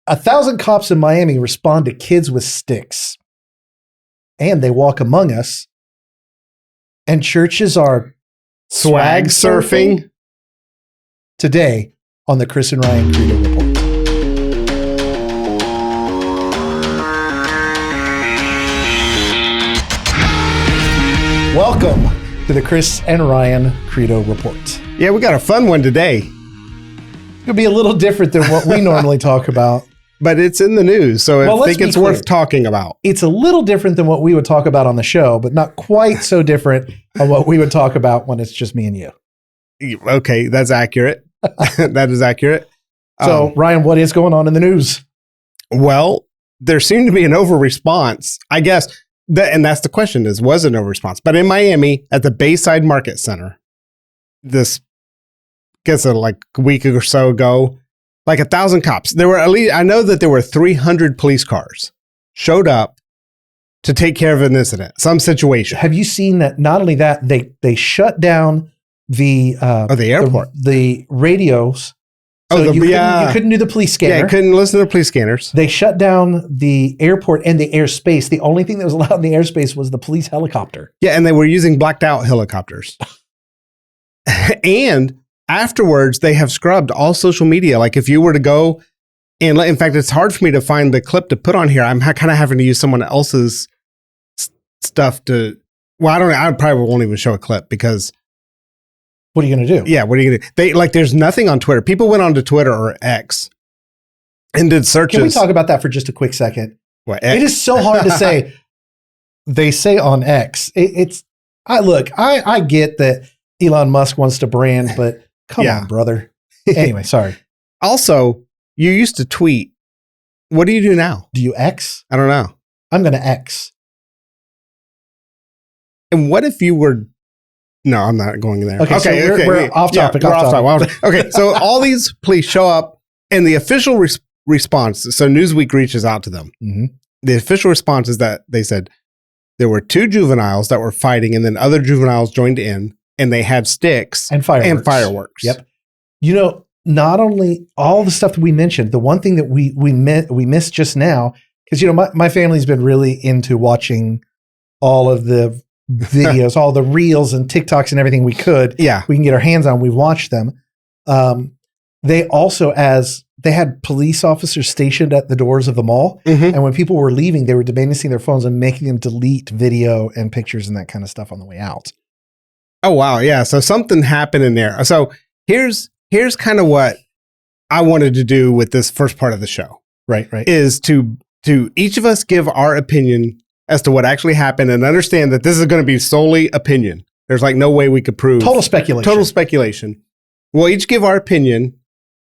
1,000 cops in Miami respond to kids with sticks. And they walk among us. And churches are swag surfing. Today on the Chris and Ryan Credo Report. Welcome to the Chris and Ryan Credo Report. Yeah, we got a fun one today. It'll be a little different than what we normally talk about. But it's in the news, so I think it's worth talking about. It's a little different than what we would talk about on the show, but not quite so different on what we would talk about when it's just me and you. Okay, that's accurate. That is accurate. So, Ryan, what is going on in the news? Well, there seemed to be an over-response, I guess. And that's the question was an over-response. But in Miami, at the Bayside Market Center, this, I guess like a week or so ago, like 1,000 cops. There were at least, I know that there were 300 police cars showed up to take care of an incident, some situation. Have you seen that? Not only that, they shut down the airport, the radios. So you couldn't do the police scanner. Yeah, you couldn't listen to the police scanners. They shut down the airport and the airspace. The only thing that was allowed in the airspace was the police helicopter. Yeah, and they were using blacked out helicopters. And afterwards, they have scrubbed all social media. Like if you were to go and in fact, it's hard for me to find the clip to put on here. I'm kind of having to use someone else's stuff to, well, I don't know. I probably won't even show a clip because. What are you going to do? Yeah. What are you going to do? There's nothing on Twitter. People went onto Twitter or X and did searches. Can we talk about that for just a quick second? What, it is so hard to say. They say on X, I get that Elon Musk wants to brand, but come on, brother. Anyway, sorry. Also, you used to tweet. What do you do now? Do you X? I don't know. I'm going to X. And what if you were... No, I'm not going there. Okay, so we're off topic. Yeah, off topic. Okay, so all these police show up and the official response, so Newsweek reaches out to them. Mm-hmm. The official response is that they said there were 2 juveniles that were fighting and then other juveniles joined in. And they had sticks and fireworks. Yep. You know, not only all the stuff that we mentioned, the one thing that we missed just now, because, you know, my family's been really into watching all of the videos, all the reels and TikToks and everything we could. Yeah. We can get our hands on. We've watched them. They also, they had police officers stationed at the doors of the mall. Mm-hmm. And when people were leaving, they were demanding their phones and making them delete video and pictures and that kind of stuff on the way out. Oh, wow. Yeah. So something happened in there. So here's kind of what I wanted to do with this first part of the show. Right. Is to each of us give our opinion as to what actually happened and understand that this is going to be solely opinion. There's like no way we could prove. Total speculation. We'll each give our opinion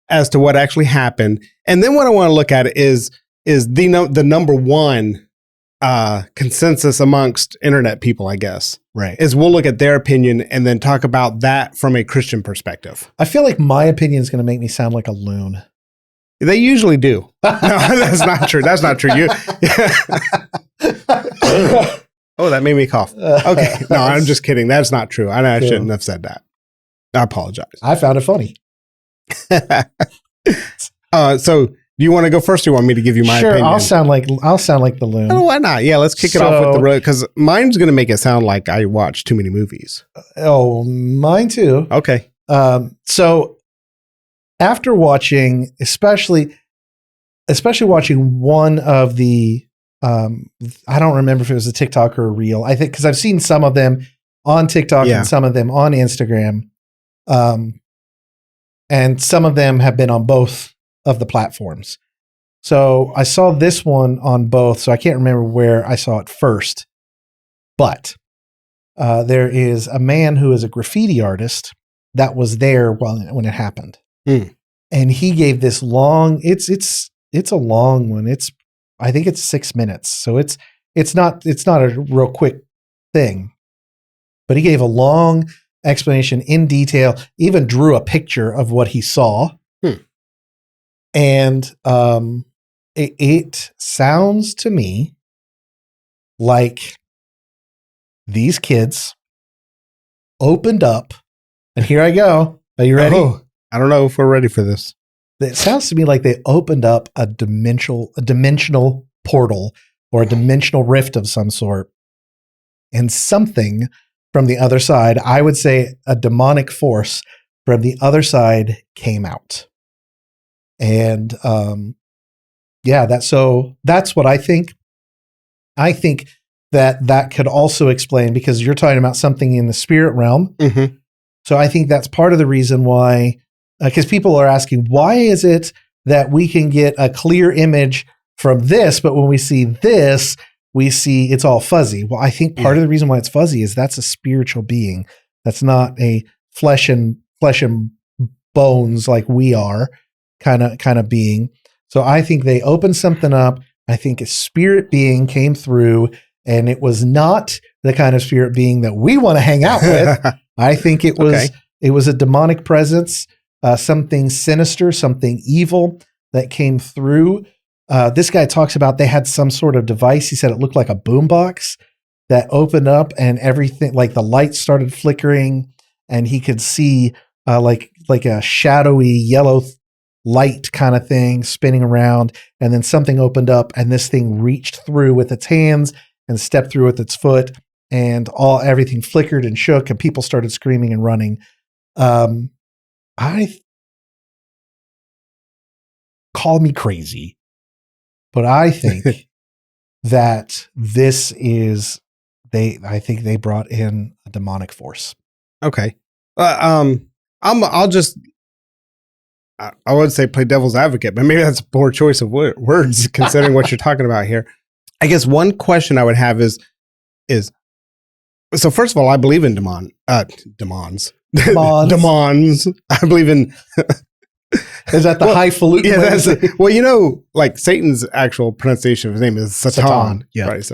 as to what actually happened. And then what I want to look at is the number one consensus amongst internet people, I guess. Right. Is we'll look at their opinion and then talk about that from a Christian perspective. I feel like my opinion is going to make me sound like a loon. They usually do. No, that's not true. That's not true. Oh, that made me cough. Okay. No, I'm just kidding. That's not true. I shouldn't have said that. I apologize. I found it funny. So do you want to go first or you want me to give you my opinion? I'll sound like the loon. Oh, why not? Yeah, let's kick it off with the road because mine's going to make it sound like I watch too many movies. Oh, mine too. Okay. So after watching, especially watching one of the, I don't remember if it was a TikTok or a reel. I think because I've seen some of them on TikTok and some of them on Instagram, and some of them have been on both of the platforms. So I saw this one on both, so I can't remember where I saw it first. But there is a man who is a graffiti artist that was there when it happened. Mm. And he gave this long, it's a long one. I think it's 6 minutes. So it's not a real quick thing. But he gave a long explanation in detail, even drew a picture of what he saw. And it sounds to me like these kids opened up, and here I go. Are you ready? Oh, I don't know if we're ready for this. it sounds to me like they opened up a dimensional portal or a dimensional rift of some sort, and something from the other side, I would say a demonic force from the other side, came out. And that's what I think. I think that could also explain, because you're talking about something in the spirit realm. Mm-hmm. So I think that's part of the reason why, because people are asking, why is it that we can get a clear image from this, but when we see this, we see it's all fuzzy? Well, I think part of the reason why it's fuzzy is that's a spiritual being. That's not a flesh and bones like we are kind of being. So I think they opened something up. I think a spirit being came through, and it was not the kind of spirit being that we want to hang out with. I think it was a demonic presence, something sinister, something evil that came through. This guy talks about they had some sort of device. He said it looked like a boombox that opened up, and everything, like the lights started flickering, and he could see like a shadowy yellow light kind of thing spinning around, and then something opened up, and this thing reached through with its hands and stepped through with its foot, and everything flickered and shook, and people started screaming and running. I call me crazy, but I think that this is I think they brought in a demonic force. Okay. I'll just, I would say play devil's advocate, but maybe that's a poor choice of words considering what you're talking about here. I guess one question I would have is so first of all, I believe in demons. Demons. I believe in. Is that the highfalutin? Yeah, like Satan's actual pronunciation of his name is Satan. Yeah. Right.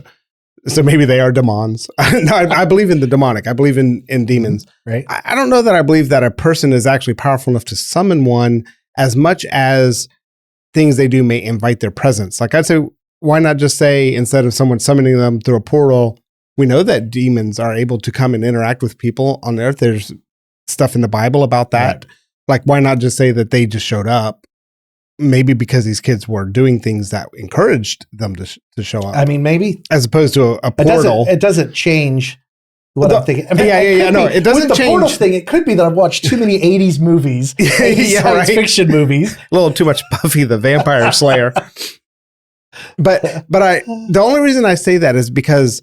So maybe they are demons. No, I believe in the demonic. I believe in demons. Right. I don't know that I believe that a person is actually powerful enough to summon one, as much as things they do may invite their presence. Like I'd say, why not just say, instead of someone summoning them through a portal, we know that demons are able to come and interact with people on earth. There's stuff in the Bible about that. Right. Like, why not just say that they just showed up? Maybe because these kids were doing things that encouraged them to show up. I mean, maybe. As opposed to a portal. It doesn't change what I'm thinking. I mean, it doesn't with the change. Portal thing, it could be that I've watched too many 80s movies, science fiction movies. A little too much Buffy the Vampire Slayer. But the only reason I say that is because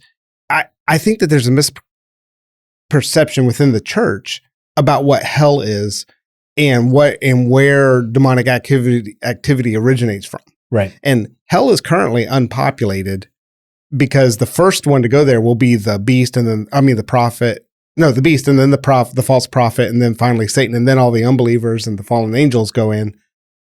I think that there's a misperception within the church about what hell is and where demonic activity originates from. Right. And hell is currently unpopulated because the first one to go there will be the beast, and then the beast, and then the false prophet, and then finally Satan, and then all the unbelievers and the fallen angels go in.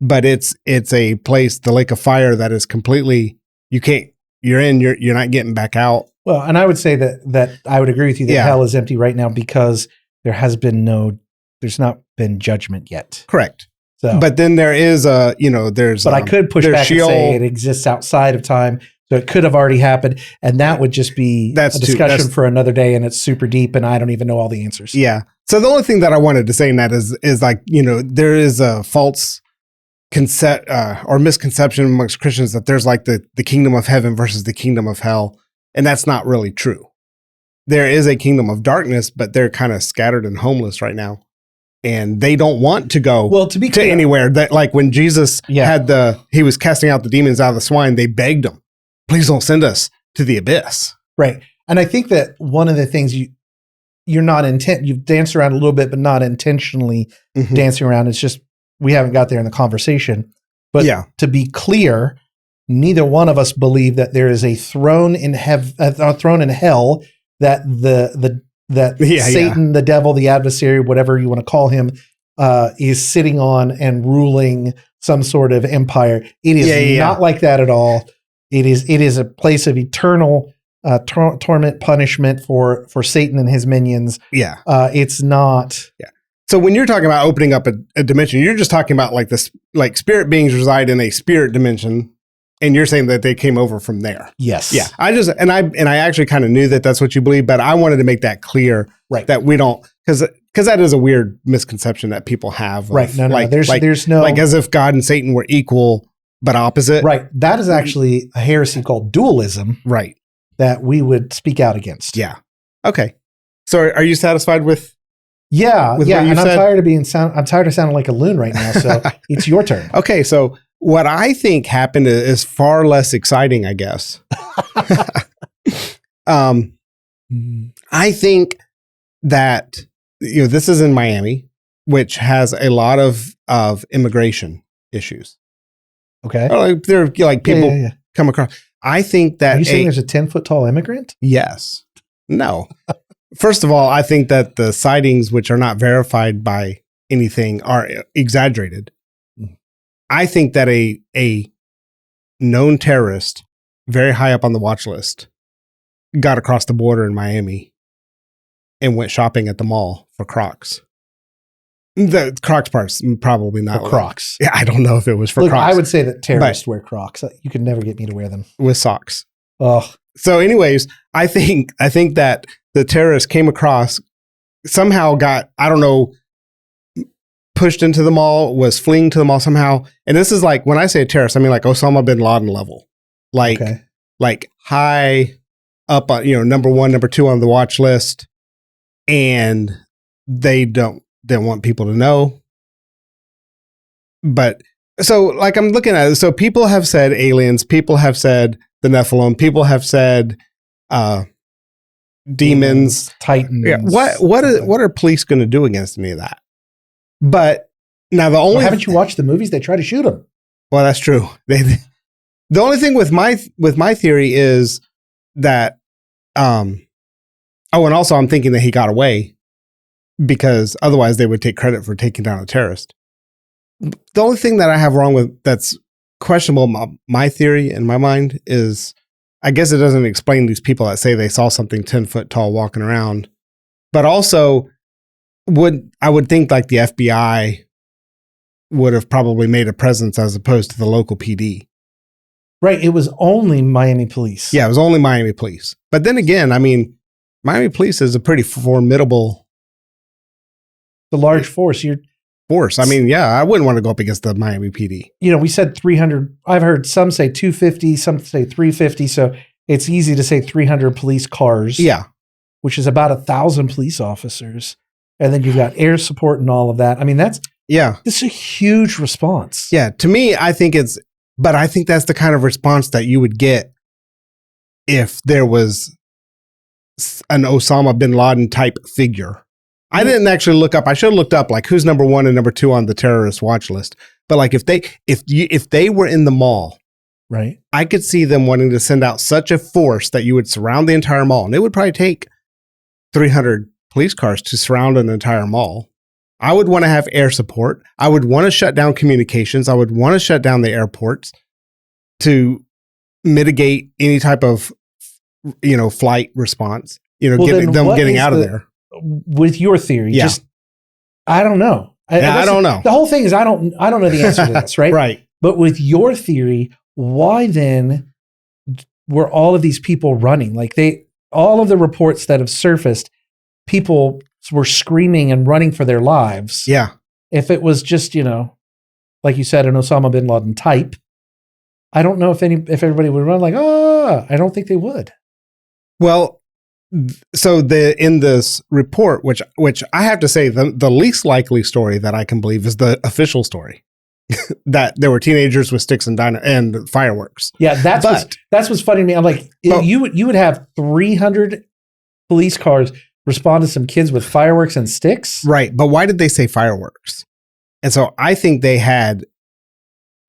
But it's a place, the lake of fire, that is completely, you're not getting back out. Well, and I would say that I would agree with you that hell is empty right now because there's not been judgment yet. Correct. So, but then there is But I could push back and say it exists outside of time, so it could have already happened, and that would just be a discussion for another day, and it's super deep, and I don't even know all the answers. Yeah. So the only thing that I wanted to say in that is like, there is a false concept or misconception amongst Christians that there's like the kingdom of heaven versus the kingdom of hell, and that's not really true. There is a kingdom of darkness, but they're kind of scattered and homeless right now. And they don't want to go to anywhere. That, like when Jesus he was casting out the demons out of the swine, they begged him, please don't send us to the abyss. Right. And I think that one of the things you've danced around a little bit, but not intentionally dancing around. It's just, we haven't got there in the conversation. But to be clear, neither one of us believe that there is a throne in throne in hell that Satan, the devil, the adversary, whatever you want to call him, is sitting on and ruling some sort of empire. It is not like that at all. It is a place of eternal torment, punishment for Satan and his minions. Yeah. It's not. Yeah. So when you're talking about opening up a dimension, you're just talking about like this, like spirit beings reside in a spirit dimension. And you're saying that they came over from there. Yes. Yeah. I actually kind of knew that that's what you believe, but I wanted to make that clear, right? That we don't, because because that is a weird misconception that people have. Right. No, there's no, like as if God and Satan were equal but opposite. Right. That is actually a heresy called dualism. Right. That we would speak out against. Yeah. Okay. So are you satisfied with? Yeah. With yeah. what you And said? I'm tired of sounding like a loon right now. So it's your turn. Okay. So what I think happened is far less exciting, I guess. I think that, this is in Miami, which has a lot of immigration issues. Okay. There are people come across. I think that are you saying there's a 10-foot tall immigrant? Yes. No. First of all, I think that the sightings, which are not verified by anything, are exaggerated. I think that a known terrorist, very high up on the watch list, got across the border in Miami and went shopping at the mall for Crocs. The Crocs part's probably not for Crocs. Yeah, I don't know if it was for Look, Crocs. I would say that terrorists wear Crocs. You could never get me to wear them with socks. Oh. So, anyways, I think that the terrorist came across, somehow got, I don't know, pushed into the mall, was fleeing to the mall somehow. And this is like, when I say a terrorist, I mean like Osama bin Laden level, like high up on, number 1, number 2 on the watch list, and they didn't want people to know. But so like I'm looking at it, so people have said aliens, people have said the Nephilim, people have said demons, Titans. Yeah. What are police going to do against any of that? But now haven't you watched the movies? They try to shoot them. Well, that's true. The only thing with my theory is that and also I'm thinking that he got away because otherwise they would take credit for taking down a terrorist. The only thing that I have wrong with that's questionable, my theory in my mind is, I guess it doesn't explain these people that say they saw something 10 foot tall walking around, but also I would think like the FBI would have probably made a presence as opposed to the local PD. Right. It was only Miami police. Yeah, it was only Miami police. But then again, I mean, Miami police is a pretty formidable. The large force. Force. I mean, yeah, I wouldn't want to go up against the Miami PD. We said 300. I've heard some say 250, some say 350. So it's easy to say 300 police cars. Yeah. Which is about 1,000 police officers. And then you've got air support and all of that. I mean, this is a huge response. Yeah. To me, I think that's the kind of response that you would get if there was an Osama bin Laden type figure. I didn't actually look up. I should have looked up like who's number 1 and number 2 on the terrorist watch list. But like if they were in the mall, right, I could see them wanting to send out such a force that you would surround the entire mall, and it would probably take 300 police cars to surround an entire mall. I would want to have air support. I would want to shut down communications. I would want to shut down the airports to mitigate any type of flight response. Getting out of there. With your theory, I don't know. I don't know. The whole thing is I don't know the answer to this, right? Right. But with your theory, why then were all of these people running? Like all of the reports that have surfaced, people were screaming and running for their lives. Yeah. If it was just, like you said, an Osama bin Laden type, I don't know if everybody would run like, I don't think they would. Well, so in this report, which I have to say, the least likely story that I can believe is the official story that there were teenagers with sticks and fireworks. Yeah, that's what's funny to me. I'm like, you would have 300 police cars respond to some kids with fireworks and sticks, right? But why did they say fireworks? And so I think they had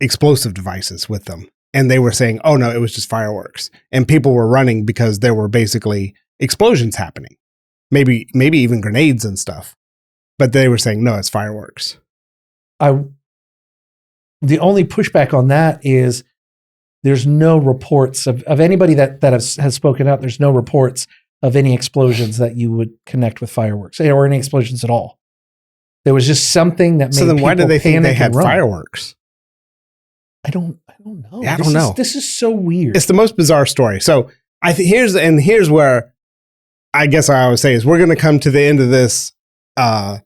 explosive devices with them, and they were saying, "Oh no, it was just fireworks," and people were running because there were basically explosions happening, maybe even grenades and stuff, but they were saying no, it's fireworks. The only pushback on that is there's no reports of anybody that has spoken out. There's no reports of any explosions that you would connect with fireworks or any explosions at all. There was just something that made people panic. So then why did they think they had fireworks? I don't know. Yeah, I don't know. This is so weird. It's the most bizarre story. So I think here's where I guess I always say is we're going to come to the end of this of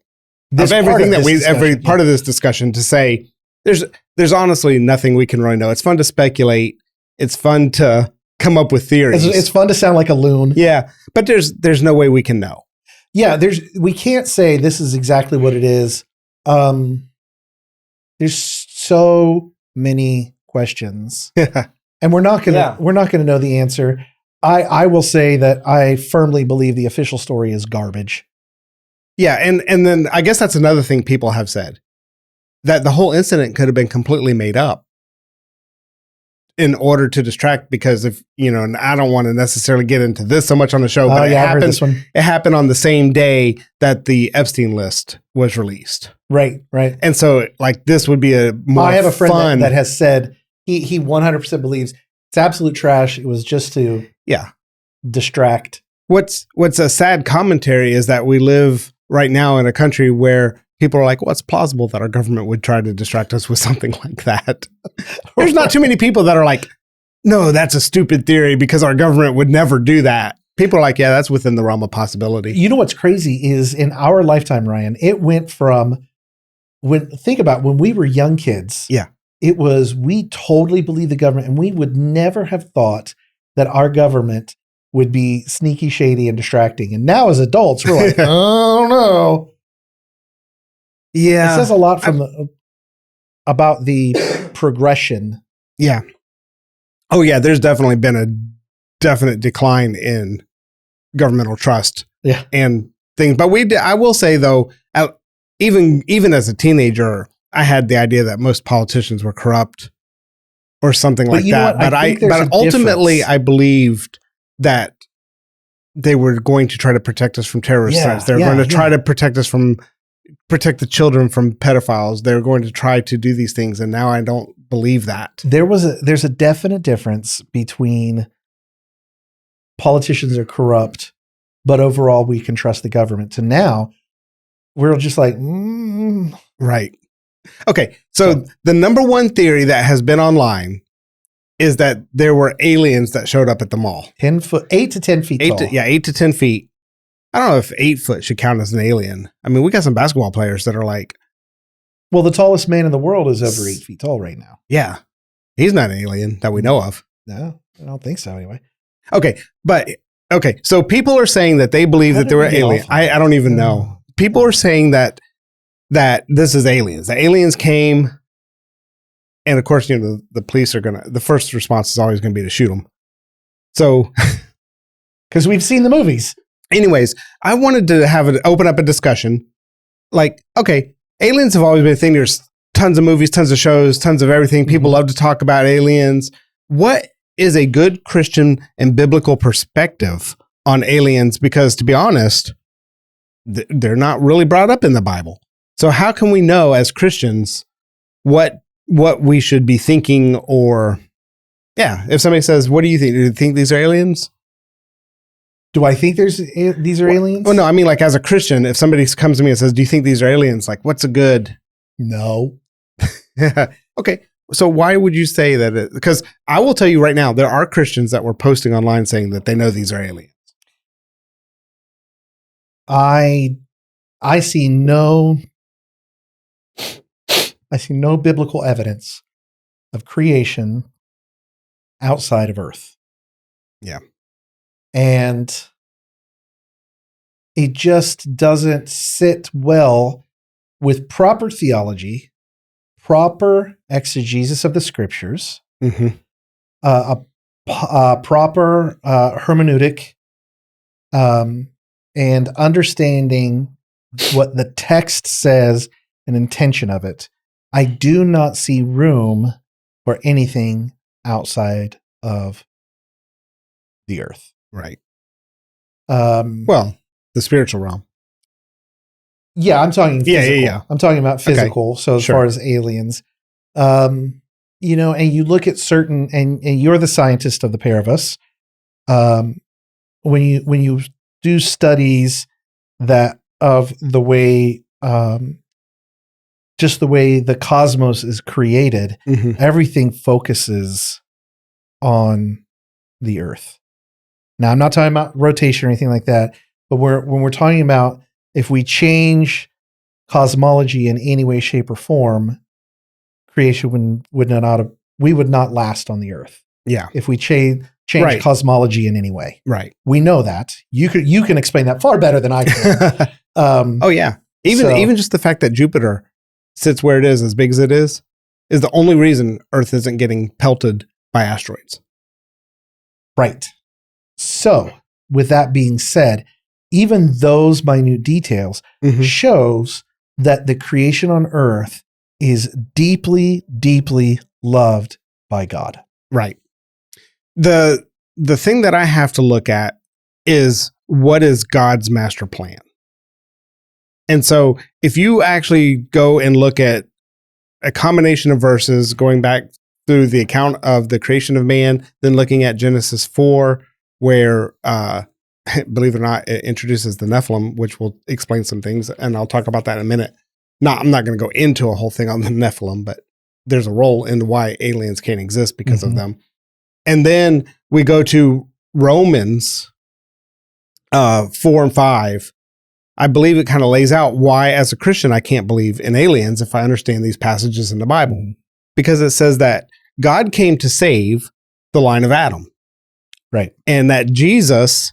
This everything that every discussion, part of this discussion to say there's honestly nothing we can really know. It's fun to speculate. It's fun to come up with theories. It's fun to sound like a loon. Yeah, but there's no way we can know. Yeah, we can't say this is exactly what it is. There's so many questions, and we're not gonna know the answer. I will say that I firmly believe the official story is garbage. Yeah, and then I guess that's another thing people have said, that the whole incident could have been completely made up in order to distract, because if, and I don't want to necessarily get into this so much on the show, but I heard this one. It happened on the same day that the Epstein list was released. Right. And so like this would be a more I have a friend that has said he 100% believes it's absolute trash. It was just to distract. What's a sad commentary is that we live right now in a country where people are like, well, it's plausible that our government would try to distract us with something like that. There's not too many people that are like, no, that's a stupid theory because our government would never do that. People are like, yeah, that's within the realm of possibility. You know what's crazy is in our lifetime, Ryan, it went from think about when we were young kids. Yeah. It was, we totally believed the government, and we would never have thought that our government would be sneaky, shady, and distracting. And now as adults, we're like, I don't know. Yeah. It says a lot about the progression. Yeah. Oh yeah. There's definitely been a definite decline in governmental trust. Yeah. And things. But I will say though, even as a teenager, I had the idea that most politicians were corrupt or something like that. But ultimately I believed that they were going to try to protect us from terrorist threats. They were going to try to protect the children from pedophiles. They're going to try to do these things. And now I don't believe that. There's a definite difference between politicians are corrupt, but overall we can trust the government. So now we're just like, right. Okay. So the number one theory that has been online is that there were aliens that showed up at the mall. 8 to 10 feet tall. 8 to 10 feet. I don't know if 8 foot should count as an alien. I mean, we got some basketball players that are like, well, the tallest man in the world is over 8 feet tall right now. Yeah. He's not an alien that we know of. No, I don't think so anyway. Okay. So people are saying that they believe that there were aliens. I don't even know. People are saying that this is aliens. The aliens came, and of course, the police are the first response is always going to be to shoot them. So, because we've seen the movies. Anyways, I wanted to open up a discussion. Like, okay, aliens have always been a thing. There's tons of movies, tons of shows, tons of everything. People love to talk about aliens. What is a good Christian and biblical perspective on aliens? Because to be honest, they're not really brought up in the Bible. So how can we know as Christians what we should be thinking? Or if somebody says, what do you think? Do you think these are aliens? Do I think these are aliens? Well, no, I mean, like as a Christian, if somebody comes to me and says, do you think these are aliens? Like, what's a good? No. Okay. So why would you say that? Because I will tell you right now, there are Christians that were posting online saying that they know these are aliens. I see no biblical evidence of creation outside of Earth. Yeah. And it just doesn't sit well with proper theology, proper exegesis of the scriptures, a proper hermeneutic, and understanding what the text says and intention of it. I do not see room for anything outside of the earth. Right. Well, the spiritual realm. Yeah, I'm talking physical. Yeah. I'm talking about physical. Okay. So as far as aliens, and you look at certain, and you're the scientist of the pair of us. When you do studies that of the way, just the way the cosmos is created, everything focuses on the earth. Now, I'm not talking about rotation or anything like that, but when we're talking about if we change cosmology in any way, shape, or form, creation we would not last on the earth. Yeah. If we change Right. cosmology in any way. Right. We know that. You can explain that far better than I can. Oh yeah. Even just the fact that Jupiter sits where it is, as big as it is the only reason Earth isn't getting pelted by asteroids. Right. So, with that being said, even those minute details shows that the creation on Earth is deeply, deeply loved by God. Right. The thing that I have to look at is, what is God's master plan? And so if you actually go and look at a combination of verses going back through the account of the creation of man, then looking at Genesis 4, where, believe it or not, it introduces the Nephilim, which will explain some things. And I'll talk about that in a minute. I'm not going to go into a whole thing on the Nephilim, but there's a role in why aliens can't exist because of them. And then we go to Romans 4 and 5. I believe it kind of lays out why, as a Christian, I can't believe in aliens if I understand these passages in the Bible. Because it says that God came to save the line of Adam. Right. And that Jesus,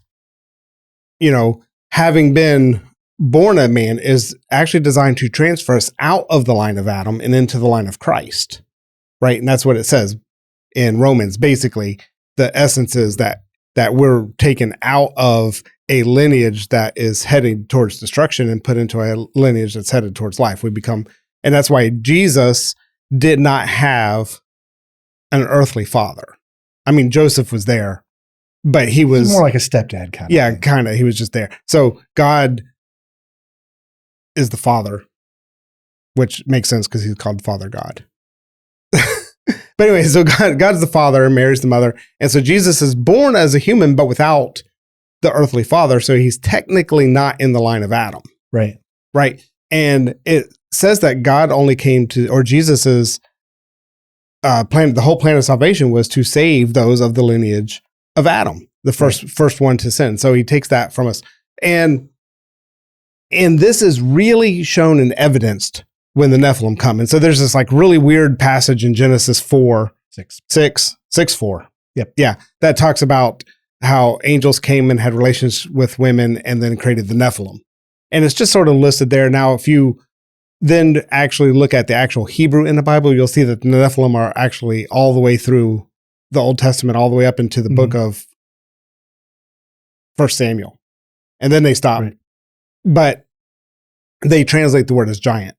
having been born a man, is actually designed to transfer us out of the line of Adam and into the line of Christ. Right. And that's what it says in Romans. Basically, the essence is that we're taken out of a lineage that is heading towards destruction and put into a lineage that's headed towards life. And that's why Jesus did not have an earthly father. I mean, Joseph was there, but he was more like a stepdad kind of. Yeah, thing. kind of. He was just there. So God is the father, which makes sense because he's called Father God. But anyway, so God's the father and Mary's the mother. And so Jesus is born as a human, but without the earthly father. So he's technically not in the line of Adam. Right. Right. And it says that God only came to, or Jesus's plan, the whole plan of salvation was to save those of the lineage of Adam, the first one to sin. So he takes that from us. And this is really shown and evidenced when the Nephilim come. And so there's this like really weird passage in Genesis 4, 4. Yep. Yeah. That talks about how angels came and had relations with women and then created the Nephilim. And it's just sort of listed there. Now, if you then actually look at the actual Hebrew in the Bible, you'll see that the Nephilim are actually all the way through the Old Testament, all the way up into the book of 1 Samuel. And then they stop. Right. But they translate the word as giant.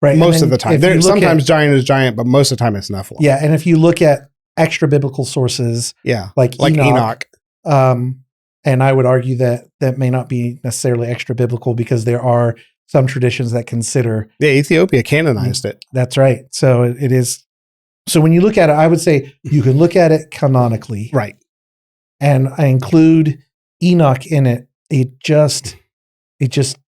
Right. Most of the time. Sometimes giant is giant, but most of the time it's Nephilim. Yeah. And if you look at extra biblical sources, like Enoch. And I would argue that may not be necessarily extra biblical because there are some traditions that consider. Yeah, Ethiopia canonized it. That's right. So it is. So when you look at it, I would say you can look at it canonically. Right. And I include Enoch in it. It just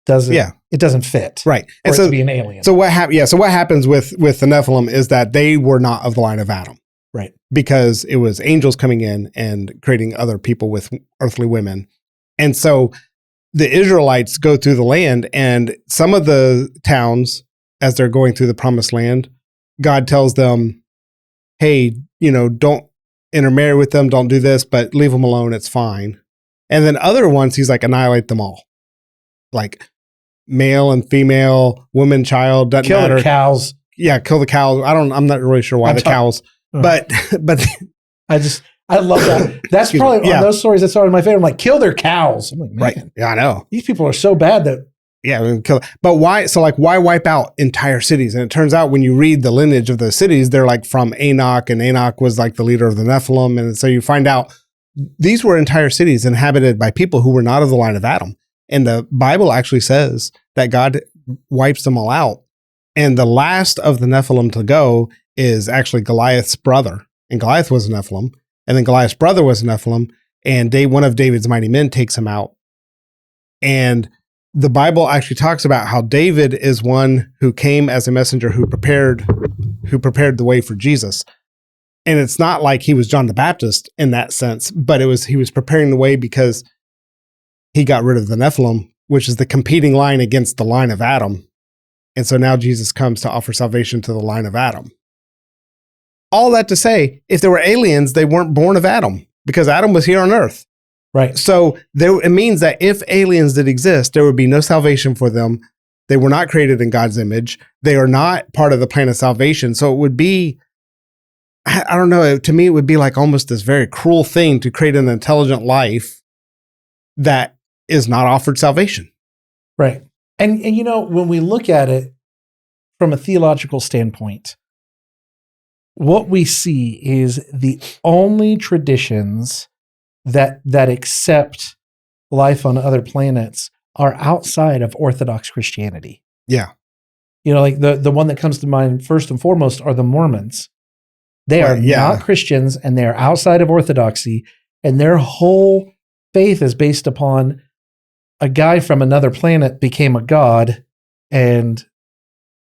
doesn't. Yeah. It doesn't fit. Right. And so to be an alien. So what happens with the Nephilim is that they were not of the line of Adam. Right. Because it was angels coming in and creating other people with earthly women. And so the Israelites go through the land, and some of the towns, as they're going through the promised land, God tells them, hey, don't intermarry with them, don't do this, but leave them alone, it's fine. And then other ones, he's like, annihilate them all. Like male and female, woman, child, doesn't matter. Kill the cows. Yeah, kill the cows. I'm not really sure why cows. But I love that. That's probably on those stories. That's always my favorite. I'm like, kill their cows. I'm like, man, right. Yeah, I know. These people are so bad that. Yeah, kill. But why? So like, why wipe out entire cities? And it turns out when you read the lineage of those cities, they're like from Enoch, and Enoch was like the leader of the Nephilim. And so you find out these were entire cities inhabited by people who were not of the line of Adam. And the Bible actually says that God wipes them all out. And the last of the Nephilim to go is actually Goliath's brother. And Goliath was a Nephilim. And then Goliath's brother was a Nephilim. And one of David's mighty men takes him out. And the Bible actually talks about how David is one who came as a messenger who prepared the way for Jesus. And it's not like he was John the Baptist in that sense, but he was preparing the way because he got rid of the Nephilim which is the competing line against the line of Adam. And so now Jesus comes to offer salvation to the line of Adam. All that to say, if there were aliens, they weren't born of Adam because Adam was here on earth. Right. So it means that if aliens did exist, there would be no salvation for them. They were not created in God's image. They are not part of the plan of salvation. So it would be, I don't know, to me, it would be like almost this very cruel thing to create an intelligent life that is not offered salvation. Right. And you know, when we look at it from a theological standpoint, what we see is the only traditions that accept life on other planets are outside of Orthodox Christianity. Yeah. You know, like the one that comes to mind first and foremost are the Mormons. They are not Christians, and they are outside of Orthodoxy, and their whole faith is based upon a guy from another planet became a god, and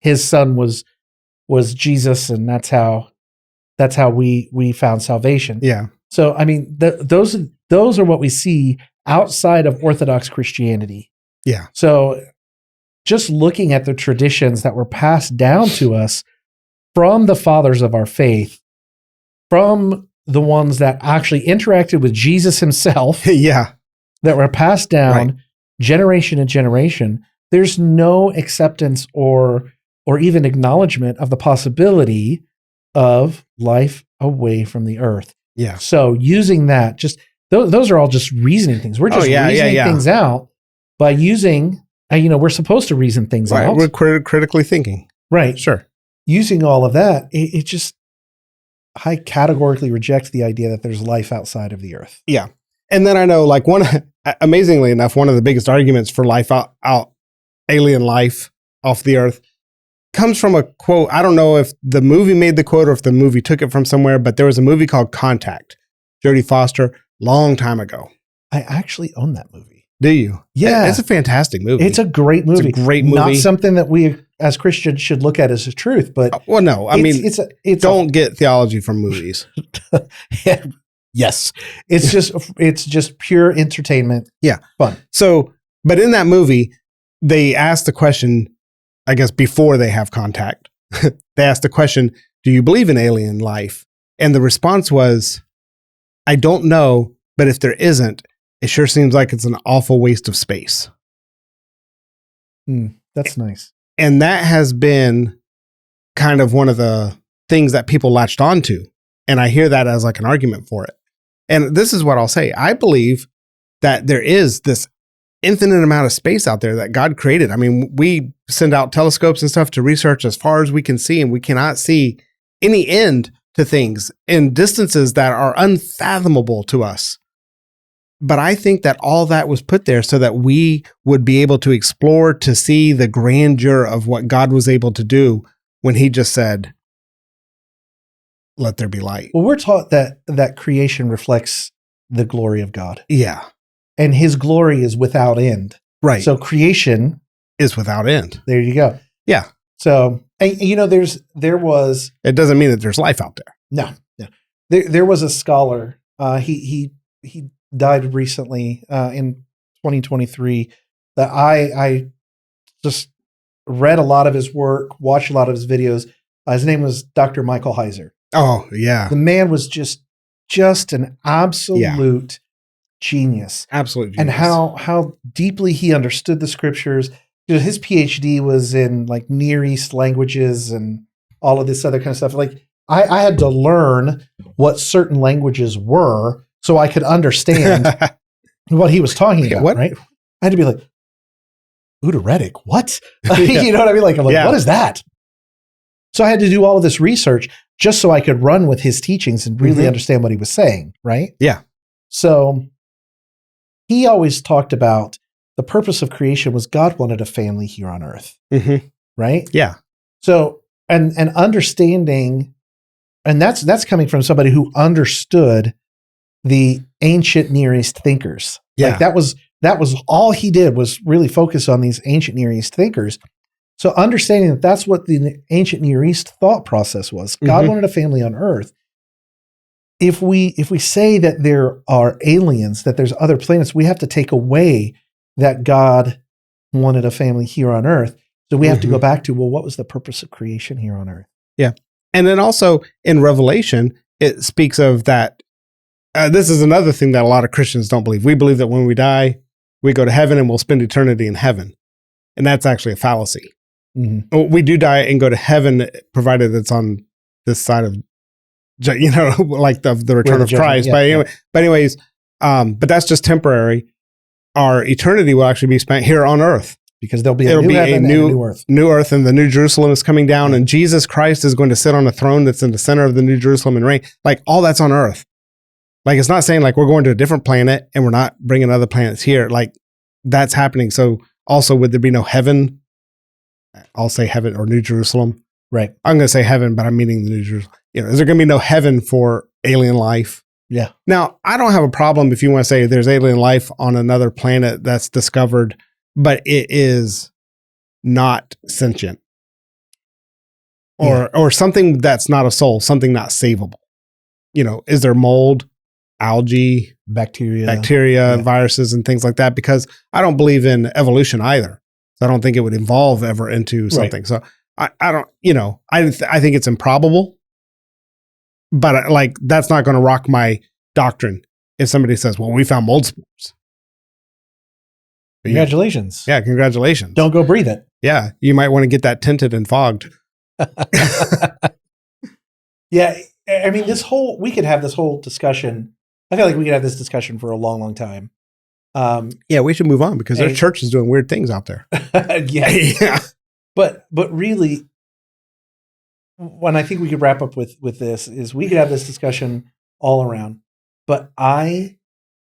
his son was Jesus, and that's how we found salvation. Yeah. So I mean, those are what we see outside of Orthodox Christianity. Yeah. So just looking at the traditions that were passed down to us from the fathers of our faith, from the ones that actually interacted with Jesus himself, yeah, that were passed down generation to generation, there's no acceptance or even acknowledgement of the possibility of life away from the earth. Yeah. So using that, just those are all just reasoning things. We're just reasoning things out by using, we're supposed to reason things out. We're critically thinking. Right. Sure. Using all of that, it just, I categorically reject the idea that there's life outside of the earth. Yeah. And then I know, like, amazingly enough, one of the biggest arguments for life out alien life off the earth comes from a quote. I don't know if the movie made the quote or if the movie took it from somewhere, but there was a movie called Contact, Jodie Foster, long time ago. I actually own that movie. Do you? Yeah. It's a fantastic movie. It's a great movie. It's a great movie. Not something that we as Christians should look at as a truth, but well, no, I mean, don't get theology from movies. Yes. It's just pure entertainment. Yeah. Fun. So, but in that movie, they asked the question, I guess before they have contact, they asked the question, do you believe in alien life? And the response was, I don't know, but if there isn't, it sure seems like it's an awful waste of space. That's nice. And that has been kind of one of the things that people latched onto. And I hear that as like an argument for it. And this is what I'll say. I believe that there is this infinite amount of space out there that God created. I mean, we send out telescopes and stuff to research as far as we can see, and we cannot see any end to things in distances that are unfathomable to us. But I think that all that was put there so that we would be able to explore, to see the grandeur of what God was able to do when he just said, let there be light. Well, we're taught that creation reflects the glory of God. Yeah. And his glory is without end. Right. So creation is without end. There you go. Yeah. So, and, there was. It doesn't mean that there's life out there. No. There was a scholar. He died recently in 2023 that I just read a lot of his work, watched a lot of his videos. His name was Dr. Michael Heiser. Oh, yeah. The man was just an absolute genius. Absolute genius. And how deeply he understood the scriptures. His PhD was in like Near East languages and all of this other kind of stuff. Like I had to learn what certain languages were so I could understand what he was talking about, what? Right? I had to be like, Uteretic, what? You know what I mean? Like, I'm like, what is that? So I had to do all of this research just so I could run with his teachings and really understand what he was saying, right? Yeah. So he always talked about the purpose of creation was God wanted a family here on earth, right? Yeah. So, and understanding, and that's coming from somebody who understood the ancient Near East thinkers. Yeah. Like that was all he did was really focus on these ancient Near East thinkers. So understanding that that's what the ancient Near East thought process was. God wanted a family on earth. If we say that there are aliens, that there's other planets, we have to take away that God wanted a family here on earth. So we have to go back to, well, what was the purpose of creation here on earth? Yeah. And then also in Revelation, it speaks of that. This is another thing that a lot of Christians don't believe. We believe that when we die, we go to heaven and we'll spend eternity in heaven. And that's actually a fallacy. We do die and go to heaven, provided it's on this side of, like the return of Christ. Yeah, but that's just temporary. Our eternity will actually be spent here on earth. Because there'll be a new earth. New earth, and the new Jerusalem is coming down, and Jesus Christ is going to sit on a throne that's in the center of the new Jerusalem and reign. Like, all that's on earth. Like, it's not saying like we're going to a different planet and we're not bringing other planets here. Like, that's happening. So also, would there be no heaven? I'll say heaven or New Jerusalem. Right. I'm going to say heaven, but I'm meaning the New Jerusalem. Is there going to be no heaven for alien life? Yeah. Now, I don't have a problem if you want to say there's alien life on another planet that's discovered, but it is not sentient. Or something that's not a soul, something not savable. Is there mold, algae, bacteria, viruses, and things like that? Because I don't believe in evolution either. So I don't think it would evolve ever into something. Right. So I don't, I think it's improbable, but like, that's not going to rock my doctrine if somebody says, well, we found mold spores. Congratulations. Yeah, congratulations. Don't go breathe it. Yeah, you might want to get that tinted and fogged. Yeah, I mean, we could have this whole discussion. I feel like we could have this discussion for a long, long time. Yeah, we should move on because there's churches doing weird things out there. Yeah. But really, when I think we could wrap up with this is we could have this discussion all around. But I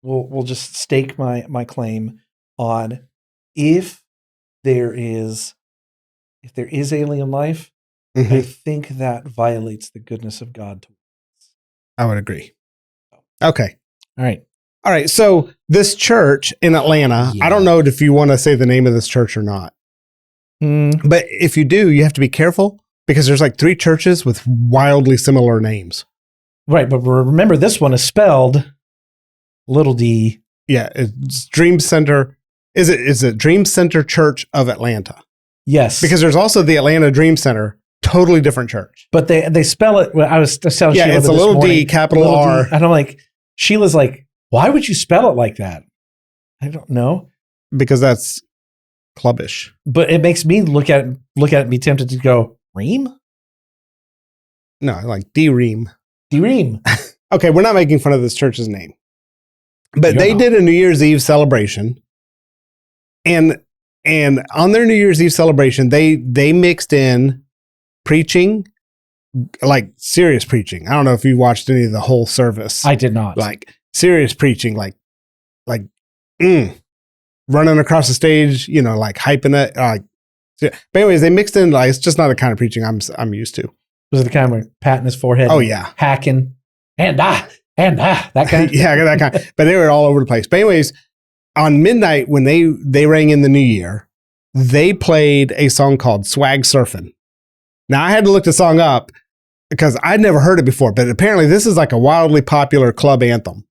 will just stake my claim on if there is alien life, I think that violates the goodness of God. I would agree. Okay. All right. So this church in Atlanta, I don't know if you want to say the name of this church or not. But if you do, you have to be careful because there's like 3 churches with wildly similar names. Right. But remember, this one is spelled little d. Yeah. It's Dream Center. Is it Dream Center Church of Atlanta? Yes. Because there's also the Atlanta Dream Center, totally different church. But they spell it. I was telling Sheila it's a little D, capital R. And I'm like, Sheila's like, why would you spell it like that? I don't know. Because that's clubbish. But it makes me look at it and be tempted to go, Ream? No, like D-Ream. D-Ream. Okay, we're not making fun of this church's name. But they did a New Year's Eve celebration. And on their New Year's Eve celebration, they mixed in preaching, like serious preaching. I don't know if you watched any of the whole service. I did not. Like serious preaching, like running across the stage, like hyping it. But anyways, they mixed in like it's just not the kind of preaching I'm used to. Was it the kind where patting his forehead? Oh yeah, hacking and that kind. Yeah, that kind. But they were all over the place. But anyways, on midnight when they rang in the new year, they played a song called "Swag Surfin'." Now I had to look the song up because I'd never heard it before, but apparently this is like a wildly popular club anthem.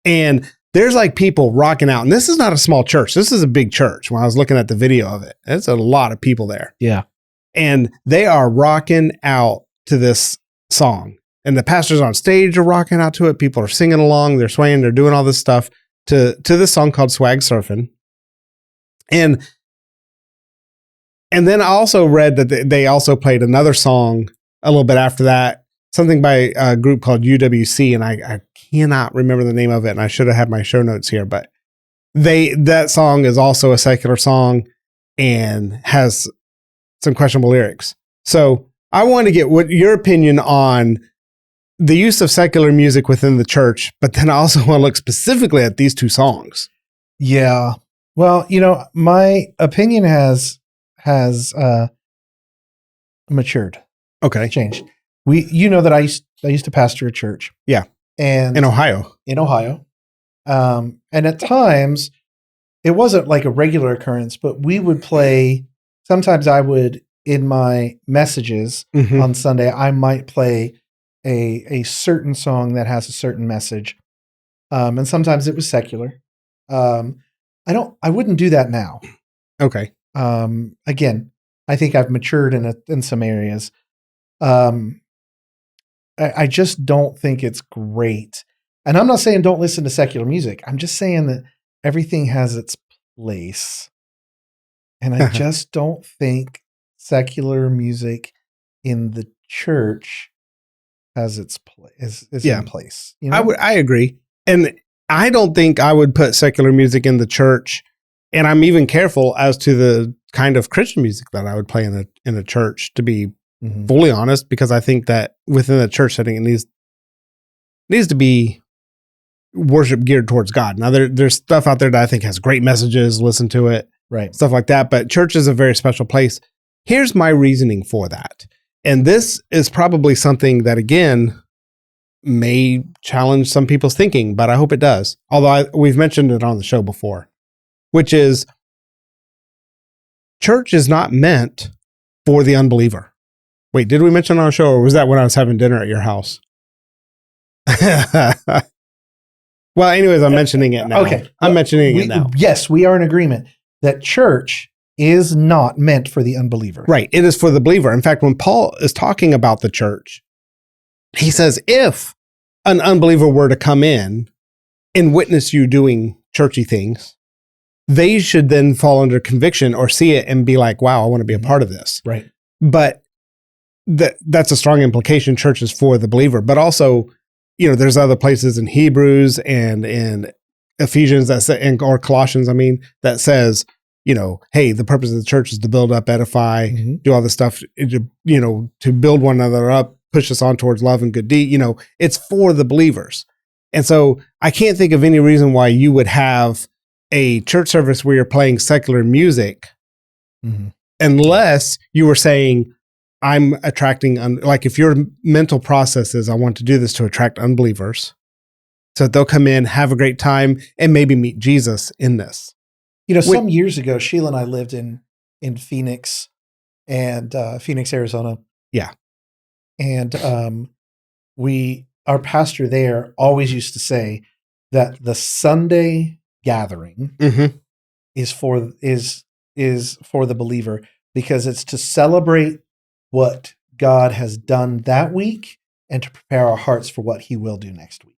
And there's like people rocking out. And this is not a small church. This is a big church. When I was looking at the video of it, it's a lot of people there. Yeah. And they are rocking out to this song. And the pastors on stage are rocking out to it. People are singing along. They're swaying. They're doing all this stuff to this song called Swag Surfin'. And then I also read that they also played another song a little bit after that, something by a group called UWC, and I cannot remember the name of it, and I should have had my show notes here, but that song is also a secular song and has some questionable lyrics. So I want to get what your opinion on the use of secular music within the church, but then I also want to look specifically at these 2 songs. Yeah. Well, my opinion has matured. Okay. Changed. That I used to pastor a church. Yeah. And in Ohio. And at times it wasn't like a regular occurrence, but we would play, sometimes I would, in my messages on Sunday, I might play a certain song that has a certain message. And sometimes it was secular. I wouldn't do that now. Okay. Again, I think I've matured in some areas. I just don't think it's great. And I'm not saying don't listen to secular music. I'm just saying that everything has its place. And I just don't think secular music in the church has its place is in place. You know? I agree. And I don't think I would put secular music in the church. And I'm even careful as to the kind of Christian music that I would play in a church, to be fully honest, because I think that within the church setting, it needs to be worship geared towards God. Now there's stuff out there that I think has great messages, listen to it, right? Stuff like that. But church is a very special place. Here's my reasoning for that. And this is probably something that, again, may challenge some people's thinking, but I hope it does. Although we've mentioned it on the show before, which is church is not meant for the unbeliever. Wait, did we mention on our show, or was that when I was having dinner at your house? Well, anyways, I'm mentioning it now. Okay. I'm mentioning it now. Yes, we are in agreement that church is not meant for the unbeliever. Right. It is for the believer. In fact, when Paul is talking about the church, he says, if an unbeliever were to come in and witness you doing churchy things, they should then fall under conviction or see it and be like, wow, I want to be a part of this. Right. But that's a strong implication. Church is for the believer, but also, there's other places in Hebrews and in Ephesians or Colossians, that says, hey, the purpose of the church is to build up, edify, do all this stuff, to build one another up, push us on towards love and good deed. It's for the believers. And so I can't think of any reason why you would have a church service where you're playing secular music unless you were saying, I'm attracting, like if your mental process is, I want to do this to attract unbelievers so that they'll come in, have a great time, and maybe meet Jesus in this. Some years ago, Sheila and I lived in Phoenix and Phoenix, Arizona. Yeah. And our pastor there always used to say that the Sunday gathering is for the believer, because it's to celebrate what God has done that week and to prepare our hearts for what he will do next week.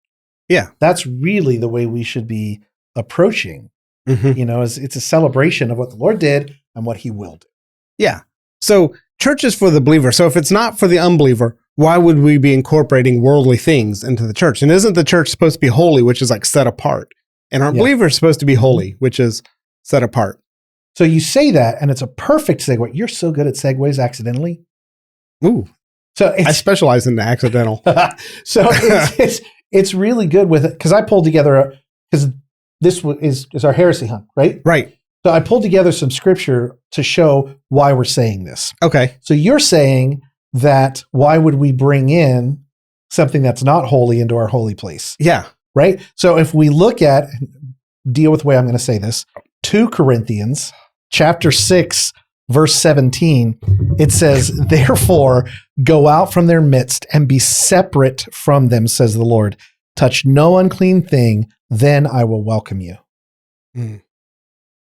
Yeah. That's really the way we should be approaching. It's a celebration of what the Lord did and what he will do. Yeah. So church is for the believer. So if it's not for the unbeliever, why would we be incorporating worldly things into the church? And isn't the church supposed to be holy, which is like set apart? And our believer is supposed to be holy, which is set apart. So you say that, and it's a perfect segue. You're so good at segues accidentally. Ooh. So I specialize in the accidental. So it's really good with it, because I pulled together, because this is our heresy hunt, right? Right. So I pulled together some scripture to show why we're saying this. Okay. So you're saying that why would we bring in something that's not holy into our holy place? Yeah. Right? So if we look at, deal with the way I'm going to say this, 2 Corinthians chapter 6, verse 17, it says, therefore, go out from their midst and be separate from them, says the Lord. Touch no unclean thing, then I will welcome you.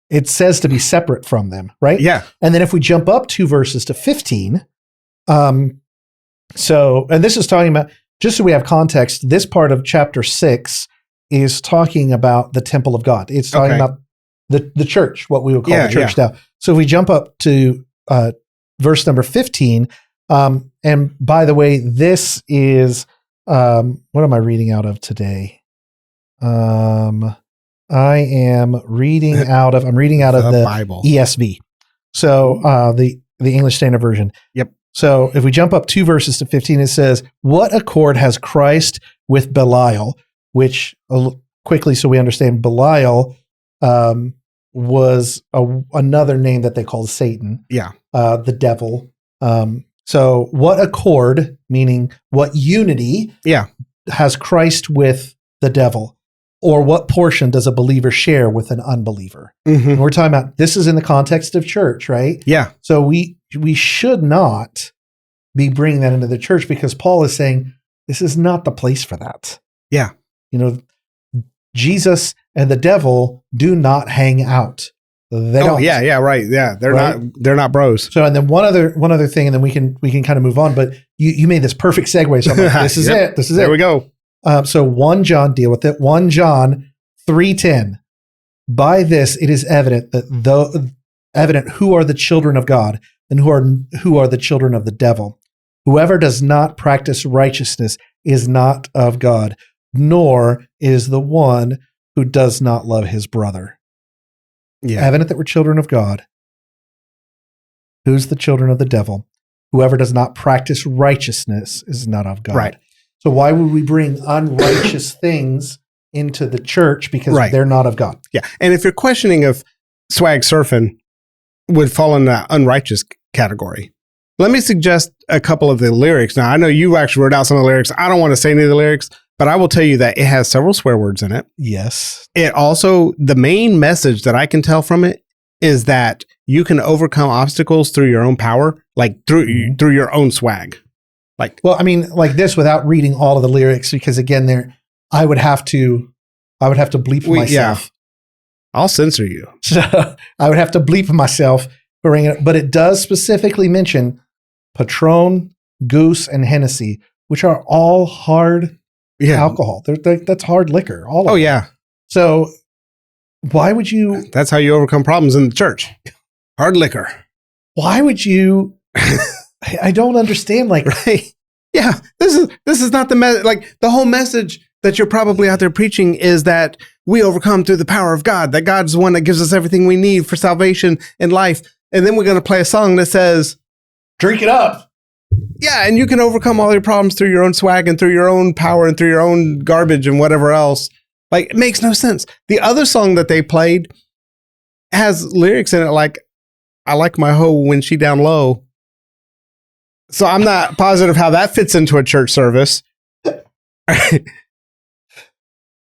It says to be separate from them, right? Yeah. And then if we jump up 2 verses to 15, and this is talking about, just so we have context, this part of chapter 6 is talking about the temple of God. It's talking about the church, what we would call the church now. So if we jump up to verse number 15, and by the way, this is, what am I reading out of today? I am reading out of the Bible. ESV. So the English Standard Version. Yep. So if we jump up 2 verses to 15, it says, what accord has Christ with Belial? Which, quickly so we understand, Belial was another name that they called Satan. Yeah. The devil. So what accord, meaning what unity has Christ with the devil? Or what portion does a believer share with an unbeliever? And we're talking about, this is in the context of church, right? Yeah. So we should not be bringing that into the church, because Paul is saying this is not the place for that. Yeah. Jesus and the devil do not hang out. They don't. Yeah, right. Yeah, they're Right? not bros. So, and then one other thing, and then we can kind of move on. But you made this perfect segue. So I'm like, this is it. This is There it. we go. So 1 John, deal with it. 1 John 3:10. By this it is evident who are the children of God and who are the children of the devil. Whoever does not practice righteousness is not of God, nor is the one who does not love his brother. Yeah. Evident that we're children of God. Who's the children of the devil? Whoever does not practice righteousness is not of God. Right. So why would we bring unrighteous things into the church? Because Right. they're not of God. Yeah. And if you're questioning if swag surfing would fall in that unrighteous category, let me suggest a couple of the lyrics. Now, I know you actually wrote out some of the lyrics. I don't want to say any of the lyrics, but I will tell you that it has several swear words in it. Yes. It also, the main message that I can tell from it is that you can overcome obstacles through your own power, like through your own swag. Like, Well, I mean, like this without reading all of the lyrics, because again, I would have to bleep myself. I'll censor you. So I would have to bleep myself for ringing it. But it does specifically mention Patron, Goose, and Hennessy, which are all hard alcohol. That's hard liquor. All of Oh, them. yeah. So why would you? That's how you overcome problems in the church. Hard liquor. Why would you? I don't understand. Like, Right. Yeah. This is not the message. Like, the whole message that you're probably out there preaching is that we overcome through the power of God, that God's the one that gives us everything we need for salvation and life. And then we're going to play a song that says, drink it up. yeah, and you can overcome all your problems through your own swag and through your own power and through your own garbage and whatever else. Like, it makes no sense. The other song that they played has lyrics in it like, I like my hoe when she down low. So I'm not positive how that fits into a church service.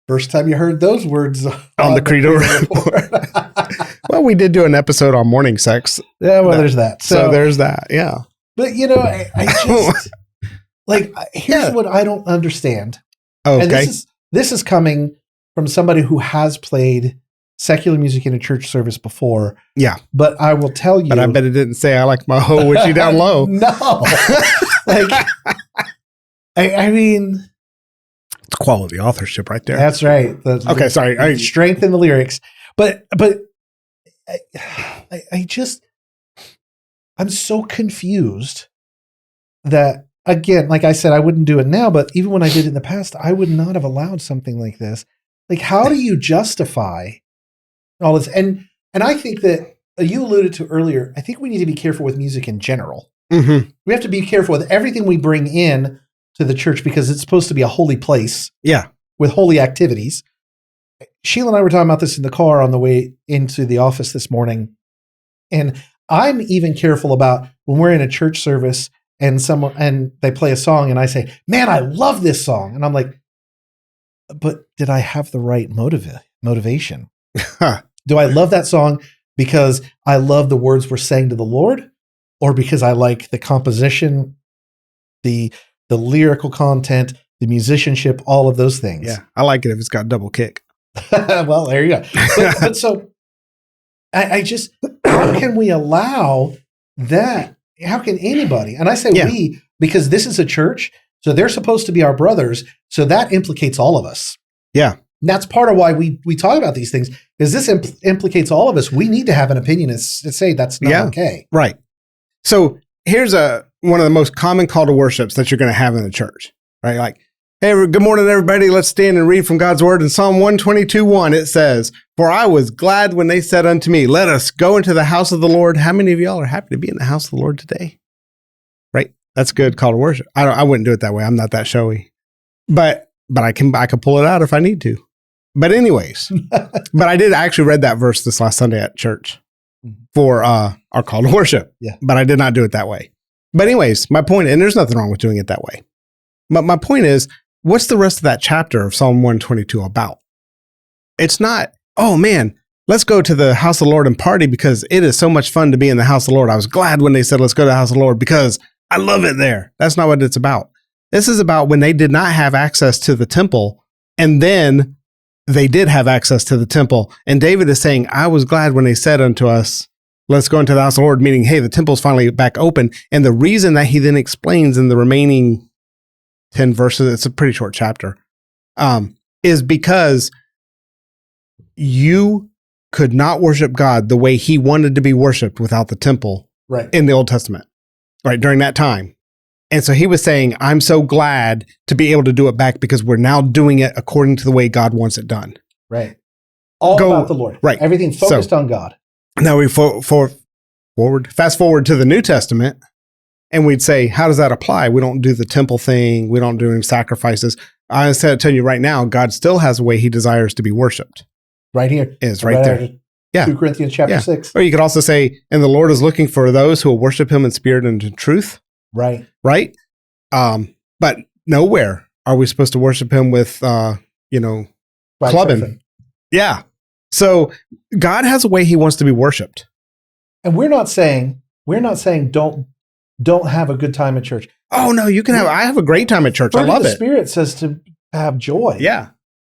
First time you heard those words on the Credo report. Well, we did do an episode on morning sex. Yeah, well, there's that. So there's that. Yeah. But I just like here's what I don't understand. Okay. And this is coming from somebody who has played secular music in a church service before. Yeah. But I will tell you. But I bet it didn't say I like my hoe when she down low. No. Like I mean, it's quality authorship right there. That's right. Okay, sorry. Strength in the lyrics. But I just I'm so confused that, again, like I said, I wouldn't do it now, but even when I did it in the past, I would not have allowed something like this. Like, how do you justify all this? And I think that you alluded to earlier, I think we need to be careful with music in general. Mm-hmm. We have to be careful with everything we bring in to the church because it's supposed to be a holy place. Yeah. With holy activities. Sheila and I were talking about this in the car on the way into the office this morning. And I'm even careful about when we're in a church service and they play a song and I say, man, I love this song. And I'm like, but did I have the right motivation? Do I love that song because I love the words we're saying to the Lord, or because I like the composition, the lyrical content, the musicianship, all of those things? Yeah. I like it if it's got double kick. Well, there you go. But so I just, how can we allow that? How can anybody? And I say we, because this is a church, so they're supposed to be our brothers. So that implicates all of us. Yeah. And that's part of why we talk about these things, because this implicates all of us. We need to have an opinion and say that's not okay. Right. So here's one of the most common call to worships that you're going to have in the church, right? Like, hey, good morning, everybody. Let's stand and read from God's word. In Psalm 122:1, it says, "For I was glad when they said unto me, let us go into the house of the Lord." How many of y'all are happy to be in the house of the Lord today? Right? That's a good call to worship. I wouldn't do it that way. I'm not that showy, but I can pull it out if I need to. But anyways, but I did actually read that verse this last Sunday at church for our call to worship. Yeah. But I did not do it that way. But anyways, my point, and there's nothing wrong with doing it that way. But my point is, what's the rest of that chapter of Psalm 122 about? It's not, oh man, let's go to the house of the Lord and party because it is so much fun to be in the house of the Lord. I was glad when they said, let's go to the house of the Lord because I love it there. That's not what it's about. This is about when they did not have access to the temple, and then they did have access to the temple. And David is saying, I was glad when they said unto us, let's go into the house of the Lord, meaning, hey, the temple's finally back open. And the reason that he then explains in the remaining 10 verses, it's a pretty short chapter, is because you could not worship God the way he wanted to be worshiped without the temple in the Old Testament, right, during that time. And so he was saying, I'm so glad to be able to do it back because we're now doing it according to the way God wants it done. Right. All about the Lord. Right. Everything focused on God. Now we fast forward to the New Testament, and we'd say, how does that apply? We don't do the temple thing. We don't do any sacrifices. I tell you right now, God still has a way he desires to be worshiped. Right here. It's right there. Yeah. 2 Corinthians chapter 6. Or you could also say, and the Lord is looking for those who will worship him in spirit and in truth. Right. Right. But nowhere are we supposed to worship him with, clubbing. Surfing. Yeah. So God has a way he wants to be worshiped. And we're not saying don't have a good time at church. Oh no, I have a great time at church. I love it. The Spirit says to have joy. Yeah.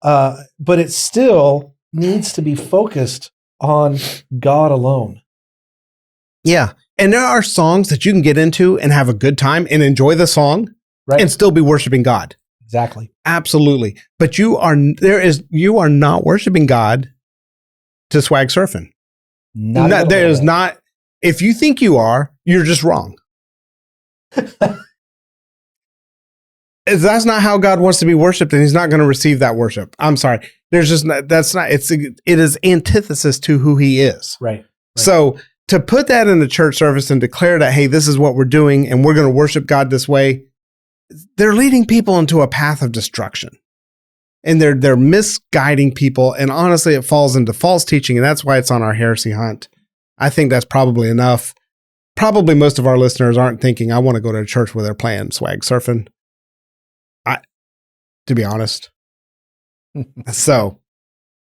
But it still needs to be focused on God alone. Yeah. And there are songs that you can get into and have a good time and enjoy the song and still be worshiping God. Exactly. Absolutely. But you are not worshiping God to swag surfing. Not. If you think you are, you're just wrong. That's not how God wants to be worshipped, and he's not going to receive that worship. I'm sorry. It is antithesis to who he is. Right. So to put that in the church service and declare that, hey, this is what we're doing and we're going to worship God this way, they're leading people into a path of destruction. And they're misguiding people. And honestly, it falls into false teaching. And that's why it's on our heresy hunt. I think that's probably enough. Probably most of our listeners aren't thinking, I want to go to a church where they're playing swag surfing. To be honest. So.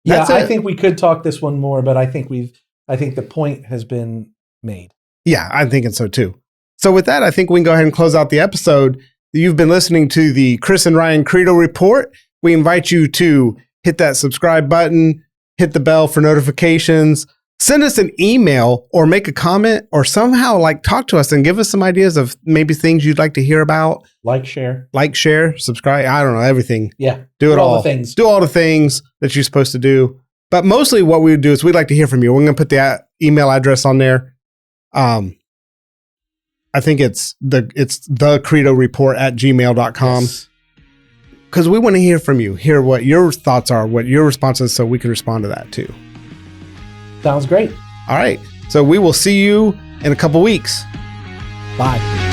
Yeah, I think we could talk this one more, but I think the point has been made. Yeah, I'm thinking so too. So with that, I think we can go ahead and close out the episode. You've been listening to the Chris and Ryan Credo Report. We invite you to hit that subscribe button, hit the bell for notifications, send us an email or make a comment or somehow talk to us and give us some ideas of maybe things you'd like to hear about. Like, share, subscribe. I don't know, everything. Yeah. Do it all. The things. Do all the things that you're supposed to do. But mostly what we would do is we'd like to hear from you. We're going to put the email address on there. I think it's the Credo Report @gmail.com. Yes. Because we want to hear from you, hear what your thoughts are, what your responses, so we can respond to that too. Sounds great. All right. So we will see you in a couple weeks. Bye.